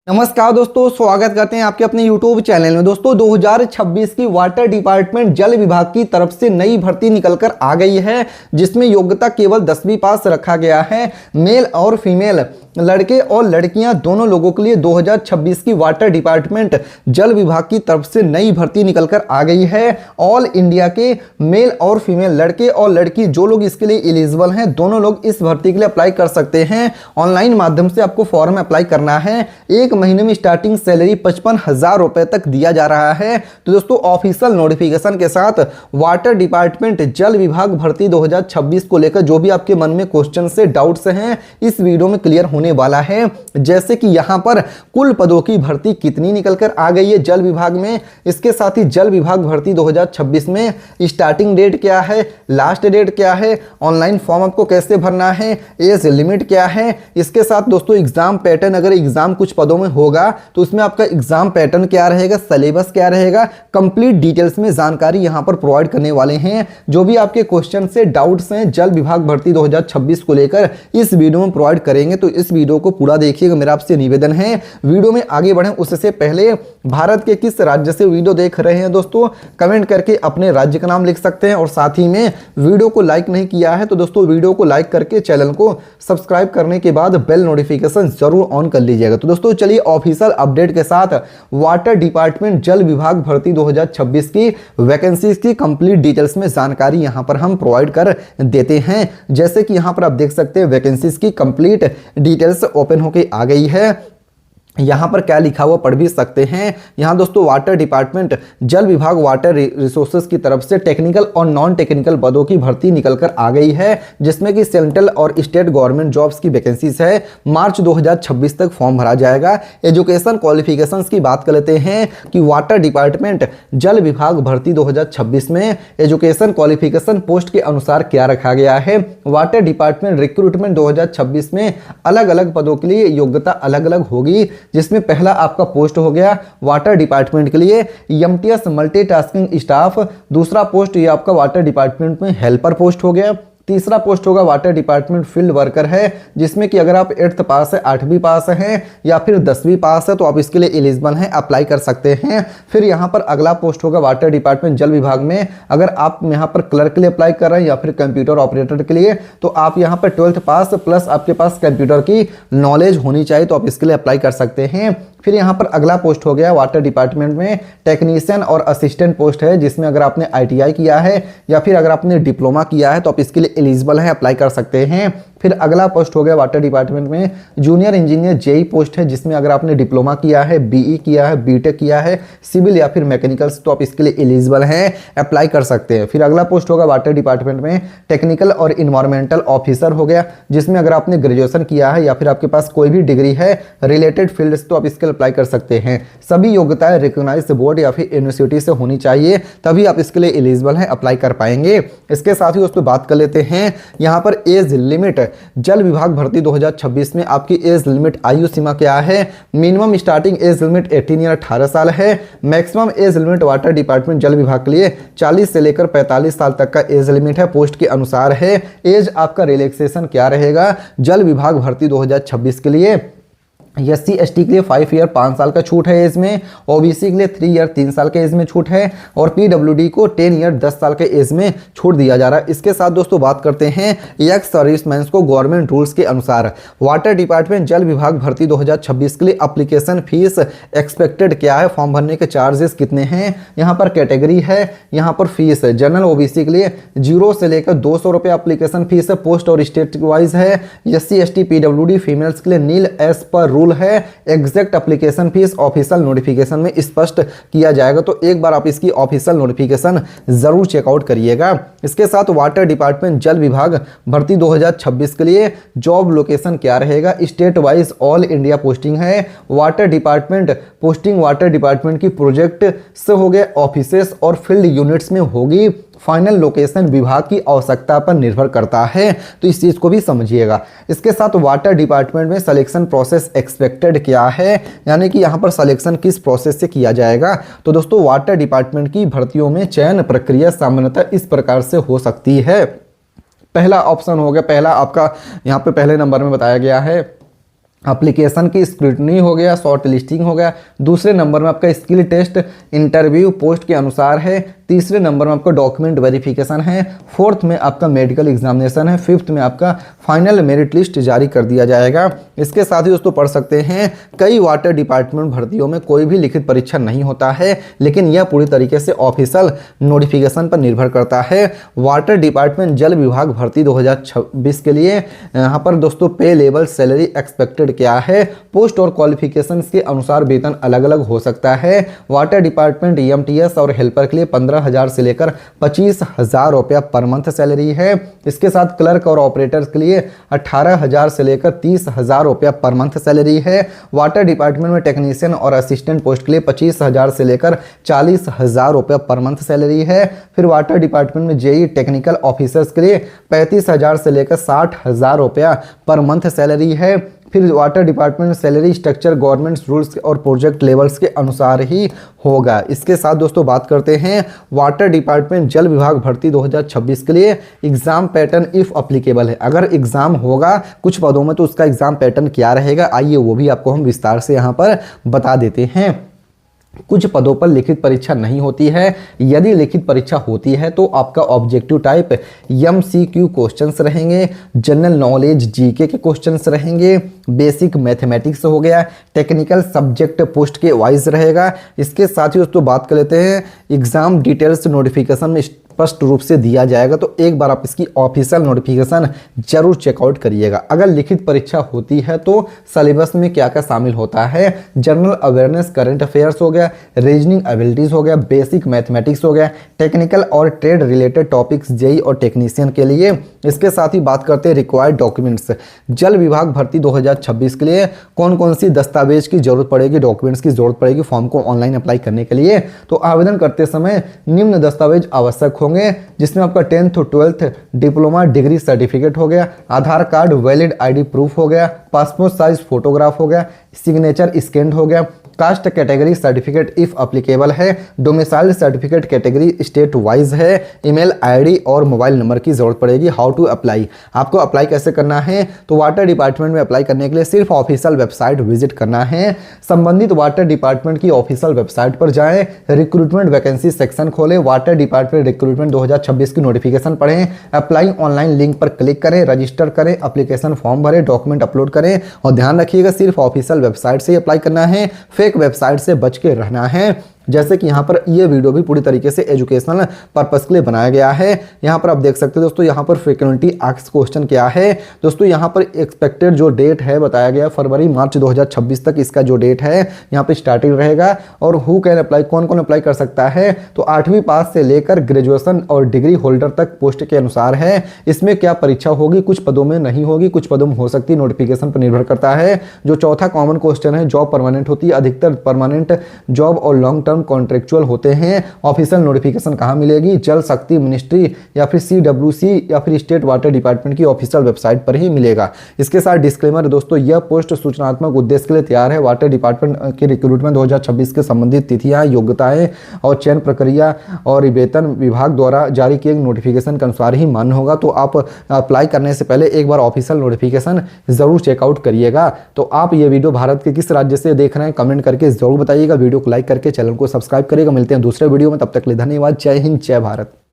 नमस्कार दोस्तों, स्वागत करते हैं आपके अपने YouTube चैनल में। दोस्तों 2026 की वाटर डिपार्टमेंट जल विभाग की तरफ से नई भर्ती निकलकर आ गई है, जिसमें योग्यता केवल 10वीं पास रखा गया है। मेल और फीमेल, लड़के और लड़कियां दोनों लोगों के लिए 2026 की वाटर डिपार्टमेंट जल विभाग की तरफ से नई भर्ती निकलकर आ गई है। ऑल इंडिया के मेल और फीमेल, लड़के और लड़की जो लोग इसके लिए एलिजिबल हैं, दोनों लोग इस भर्ती के लिए अप्लाई कर सकते हैं। ऑनलाइन माध्यम से आपको फॉर्म अप्लाई करना है। एक महीने में स्टार्टिंग सैलरी 55,000 रुपए तक दिया जा रहा है। तो दोस्तों ऑफिशियल नोटिफिकेशन के साथ वाटर डिपार्टमेंट जल विभाग भर्ती 2026 को लेकर जो भी आपके मन में क्वेश्चन से डाउट्स हैं, इस वीडियो में क्लियर होने वाला है। जैसे कि यहां पर कुल पदों की भर्ती कितनी निकलकर आ गई है जल विभाग में, इसके साथ ही जल विभाग भर्ती 2026 में स्टार्टिंग डेट क्या है, लास्ट डेट क्या है, ऑनलाइन फॉर्म आपको कैसे भरना है, एज लिमिट क्या है। इसके साथ दोस्तों एग्जाम पैटर्न, अगर एग्जाम कुछ पदों में होगा तो उसमें आपका एग्जाम पैटर्न क्या रहेगा, सिलेबस क्या रहेगा, कंप्लीट डिटेल्स में जानकारी यहां पर प्रोवाइड करने वाले हैं। जो भी आपके क्वेश्चन से डाउट्स हैं जल विभाग भर्ती 2026 को लेकर, इस वीडियो में प्रोवाइड करेंगे। तो इस वीडियो को पूरा देखिएगा, मेरा आपसे निवेदन है। वीडियो में आगे बढ़ें उससे पहले भारत के किस राज्य से वीडियो देख रहे हैं दोस्तों, कमेंट करके अपने राज्य का नाम लिख सकते हैं। और साथ ही में वीडियो को लाइक नहीं किया है तो दोस्तों वीडियो को लाइक करके चैनल को सब्सक्राइब करने के बाद बेल नोटिफिकेशन जरूर ऑन कर लीजिएगा। तो दोस्तों चलिए ऑफिशियल अपडेट के साथ वाटर डिपार्टमेंट जल विभाग भर्ती 2026 की वैकेंसीज की कंप्लीट डिटेल्स में जानकारी यहां पर हम प्रोवाइड कर देते हैं। जैसे कि यहां पर आप देख सकते हैं वैकेंसीज की कंप्लीट डिटेल्स ओपन होके आ गई है। यहाँ पर क्या लिखा हुआ पढ़ भी सकते हैं। यहाँ दोस्तों वाटर डिपार्टमेंट जल विभाग वाटर रिसोर्सेज की तरफ से टेक्निकल और नॉन टेक्निकल पदों की भर्ती निकलकर आ गई है, जिसमें कि सेंट्रल और स्टेट गवर्नमेंट जॉब्स की वैकेंसीज है। मार्च 2026 तक फॉर्म भरा जाएगा। एजुकेशन क्वालिफिकेशंस की बात कर लेते हैं कि वाटर डिपार्टमेंट जल विभाग भर्ती 2026 में एजुकेशन क्वालिफिकेशन पोस्ट के अनुसार क्या रखा गया है। वाटर डिपार्टमेंट रिक्रूटमेंट 2026 में अलग अलग पदों के लिए योग्यता अलग अलग होगी, जिसमें पहला आपका पोस्ट हो गया वाटर डिपार्टमेंट के लिए एमटीएस मल्टीटास्किंग स्टाफ। दूसरा पोस्ट ये आपका वाटर डिपार्टमेंट में हेल्पर पोस्ट हो गया। तीसरा पोस्ट होगा वाटर डिपार्टमेंट फील्ड वर्कर है, जिसमें कि अगर आप 8th पास है, 8वीं पास हैं या फिर 10वीं पास है तो आप इसके लिए एलिजिबल हैं, अप्लाई कर सकते हैं। फिर यहाँ पर अगला पोस्ट होगा वाटर डिपार्टमेंट जल विभाग में, अगर आप यहाँ पर क्लर्क के लिए अप्लाई कर रहे हैं या फिर कंप्यूटर ऑपरेटर के लिए, तो आप यहाँ पर 12th पास प्लस आपके पास कंप्यूटर की नॉलेज होनी चाहिए, तो आप इसके लिए अप्लाई कर सकते हैं। फिर यहाँ पर अगला पोस्ट हो गया वाटर डिपार्टमेंट में टेक्नीशियन और असिस्टेंट पोस्ट है, जिसमें अगर आपने ITI किया है या फिर अगर आपने डिप्लोमा किया है तो आप इसके लिए एलिजिबल हैं, अप्लाई कर सकते हैं। फिर अगला पोस्ट हो गया वाटर डिपार्टमेंट में जूनियर इंजीनियर JEE पोस्ट है, जिसमें अगर आपने डिप्लोमा किया है, BE किया है, BTech किया है, सिविल या फिर मैकेनिकल्स, तो आप इसके लिए एलिजिबल हैं, अप्लाई कर सकते हैं। फिर अगला पोस्ट होगा वाटर डिपार्टमेंट में टेक्निकल और इन्वायरमेंटल ऑफिसर हो गया, जिसमें अगर आपने ग्रेजुएशन किया है या फिर आपके पास कोई भी डिग्री है रिलेटेड फील्ड से, तो आप इसके लिए अप्लाई कर सकते हैं। सभी योग्यताएं रिकॉग्नाइज्ड बोर्ड या फिर यूनिवर्सिटी से होनी चाहिए, तभी आप इसके लिए एलिजिबल हैं, अप्लाई कर पाएंगे। इसके साथ ही उस पर बात कर लेते हैं। यहाँ पर एज लिमिट जल विभाग भर्ती 2026 में आपकी एज लिमिट आयु सीमा क्या है। Minimum starting age limit 18 year 18 साल है। Maximum age limit water department जल विभाग के लिए 40 से लेकर 45 साल तक का एज लिमिट है, पोस्ट के अनुसार है। एज आपका रिलैक्सेशन क्या रहेगा जल विभाग भर्ती 2026 के लिए। SC ST के लिए 5 ईयर 5 साल का छूट है एज में, OBC के लिए 3 ईयर 3 साल के एज में छूट है, और PWD को 10 ईयर 10 साल के एज में छूट दिया जा रहा है। इसके साथ दोस्तों बात करते हैं एक्स सर्विसमैन को गवर्नमेंट रूल्स के अनुसार वाटर डिपार्टमेंट जल विभाग भर्ती 2026 के लिए एप्लीकेशन फीस एक्सपेक्टेड क्या है, फॉर्म भरने के चार्जेस कितने हैं। यहाँ पर कैटेगरी है, यहाँ पर फीस है। जनरल OBC के लिए 0 से लेकर 200 रुपये एप्लीकेशन फीस है, पोस्ट और स्टेट वाइज है। SC ST PWD फीमेल्स के लिए नील एज पर रूल है। Exact application fees official notification में स्पष्ट किया जाएगा, तो एक बार आप इसकी ऑफिशियल नोटिफिकेशन जरूर चेकआउट करिएगा। इसके साथ वाटर डिपार्टमेंट जल विभाग भर्ती 2026 के लिए जॉब लोकेशन क्या रहेगा। State wise all India posting है। Water department posting water department की प्रोजेक्ट से हो गए ऑफिसेस और फील्ड यूनिट्स में होगी। फाइनल लोकेशन विभाग की आवश्यकता पर निर्भर करता है, तो इस चीज को भी समझिएगा। इसके साथ वाटर डिपार्टमेंट में सिलेक्शन प्रोसेस एक्सपेक्टेड क्या है, यानी कि यहाँ पर सिलेक्शन किस प्रोसेस से किया जाएगा। तो दोस्तों वाटर डिपार्टमेंट की भर्तियों में चयन प्रक्रिया सामान्यतः इस प्रकार से हो सकती है। पहला ऑप्शन हो गया, पहला आपका यहाँ पे पहले नंबर में बताया गया है एप्लीकेशन की स्क्रूटनी हो गया, शॉर्ट लिस्टिंग हो गया। दूसरे नंबर में आपका स्किल टेस्ट इंटरव्यू पोस्ट के अनुसार है। तीसरे नंबर में आपका डॉक्यूमेंट वेरिफिकेशन है। फोर्थ में आपका मेडिकल एग्जामिनेशन है। फिफ्थ में आपका फाइनल मेरिट लिस्ट जारी कर दिया जाएगा। इसके साथ ही दोस्तों पढ़ सकते हैं कई वाटर डिपार्टमेंट भर्तियों में कोई भी लिखित परीक्षा नहीं होता है, लेकिन यह पूरी तरीके से ऑफिशियल नोटिफिकेशन पर निर्भर करता है। वाटर डिपार्टमेंट जल विभाग भर्ती 2026 के लिए यहाँ पर दोस्तों पे लेवल, सैलरी एक्सपेक्टेड क्या है, पोस्ट और क्वालिफिकेशन के अनुसार वेतन अलग अलग हो सकता है। वाटर डिपार्टमेंट EMTS और हेल्पर के लिए 15,000 से लेकर 25,000 रुपया पर मंथ सैलरी है। इसके साथ क्लर्क और ऑपरेटर्स के लिए 18,000 से लेकर 30,000 रुपया पर मंथ सैलरी है। वाटर डिपार्टमेंट में टेक्नीशियन और असिस्टेंट पोस्ट के लिए 25,000 से लेकर 40,000 रुपया पर मंथ सैलरी है। फिर वाटर डिपार्टमेंट में JE टेक्निकल ऑफिसर्स के लिए 35,000 से लेकर 60,000 रुपया पर मंथ सैलरी है। फिर water department salary structure government rules और प्रोजेक्ट लेवल्स के अनुसार ही होगा। इसके साथ दोस्तों बात करते हैं वाटर डिपार्टमेंट जल विभाग भर्ती 2026 के लिए एग्जाम पैटर्न इफ अप्लीकेबल है। अगर एग्जाम होगा कुछ पदों में तो उसका एग्जाम पैटर्न क्या रहेगा, आइए वो भी आपको हम विस्तार से यहाँ पर बता देते हैं। कुछ पदों पर लिखित परीक्षा नहीं होती है। यदि लिखित परीक्षा होती है तो आपका ऑब्जेक्टिव टाइप MCQ क्वेश्चंस रहेंगे, जनरल नॉलेज GK के क्वेश्चंस रहेंगे, बेसिक मैथमेटिक्स हो गया, टेक्निकल सब्जेक्ट पोस्ट के वाइज रहेगा। इसके साथ ही दोस्तों बात कर लेते हैं एग्जाम डिटेल्स नोटिफिकेशन में स्पष्ट रूप से दिया जाएगा, तो एक बार आप इसकी ऑफिशियल नोटिफिकेशन जरूर चेकआउट करिएगा। अगर लिखित परीक्षा होती है तो सिलेबस में क्या क्या शामिल होता है, जनरल अवेयरनेस, करंट अफेयर्स हो गया, रीजनिंग एबिलिटीज हो गया, बेसिक मैथमेटिक्स हो गया, टेक्निकल और ट्रेड रिलेटेड टॉपिक्स JE और टेक्नीशियन के लिए। इसके साथ ही बात करते हैं रिक्वायर्ड डॉक्यूमेंट्स। जल विभाग भर्ती 2026 के लिए कौन कौन सी दस्तावेज की जरूरत पड़ेगी, डॉक्यूमेंट्स की जरूरत पड़ेगी फॉर्म को ऑनलाइन अप्लाई करने के लिए। तो आवेदन करते समय निम्न दस्तावेज आवश्यक होंगे, जिसमें आपका 10th और 12th डिप्लोमा डिग्री सर्टिफिकेट हो गया, आधार कार्ड वैलिड ID प्रूफ हो गया, पासपोर्ट साइज फोटोग्राफ हो गया, सिग्नेचर स्कैन हो गया, caste category certificate if applicable है, domicile certificate category state wise है, ईमेल ID और मोबाइल नंबर की जरूरत पड़ेगी। हाउ टू अप्लाई, आपको अप्लाई कैसे करना है, तो वाटर डिपार्टमेंट में अप्लाई करने के लिए सिर्फ ऑफिशियल वेबसाइट विजिट करना है। संबंधित वाटर डिपार्टमेंट की ऑफिशियल वेबसाइट पर जाएं, रिक्रूटमेंट वैकेंसी सेक्शन खोलें, वाटर डिपार्टमेंट रिक्रूटमेंट 2026 की नोटिफिकेशन पढ़ें, अप्लाई ऑनलाइन लिंक पर क्लिक करें, रजिस्टर करें, एप्लीकेशन फॉर्म भरें, डॉक्यूमेंट अपलोड करें और ध्यान रखिएगा सिर्फ ऑफिशियल वेबसाइट से ही अप्लाई करना है, फेक वेबसाइट से बच के रहना है। जैसे कि यहाँ पर ये वीडियो भी पूरी तरीके से एजुकेशनल पर्पस के लिए बनाया गया है। यहाँ पर आप देख सकते हो दोस्तों, यहाँ पर फ्रीक्वेंटली आस्क्ड क्वेश्चन क्या है दोस्तों, यहाँ पर एक्सपेक्टेड जो डेट है बताया गया फरवरी मार्च 2026 तक इसका जो डेट है यहाँ पे स्टार्टिंग रहेगा। और हु कैन अप्लाई, कौन कौन अप्लाई कर सकता है, तो 8वीं पास से लेकर ग्रेजुएशन और डिग्री होल्डर तक पोस्ट के अनुसार है। इसमें क्या परीक्षा होगी, कुछ पदों में नहीं होगी, कुछ पदों में हो सकती है, नोटिफिकेशन पर निर्भर करता है। जो चौथा कॉमन क्वेश्चन है, जॉब परमानेंट होती है, अधिकतर परमानेंट जॉब और लॉन्ग टर्म कॉन्ट्रेक्चुअल होते हैं। ऑफिशियल नोटिफिकेशन कहां मिलेगी, जल शक्ति मिनिस्ट्री या फिर CWC या फिर स्टेट वाटर डिपार्टमेंट की ऑफिशियल वेबसाइट पर ही मिलेगा। इसके साथ डिस्क्लेमर दोस्तों, यह पोस्ट सूचनात्मक उद्देश्य के लिए तैयार है। वाटर डिपार्टमेंट के रिक्रूटमेंट 2026 के संबंधित तिथियां, योग्यताएं और चयन प्रक्रिया और वेतन विभाग द्वारा जारी किए नोटिफिकेशन के अनुसार ही मान्य होगा। तो आप अप्लाई करने से पहले एक बार ऑफिशियल नोटिफिकेशन जरूर चेकआउट करिएगा। तो आप ये वीडियो भारत के किस राज्य से देख रहे हैं कमेंट करके जरूर बताइएगा। वीडियो को लाइक करके चैनल को सब्सक्राइब करेगा। मिलते हैं दूसरे वीडियो में, तब तक के लिए धन्यवाद। जय हिंद, जय भारत।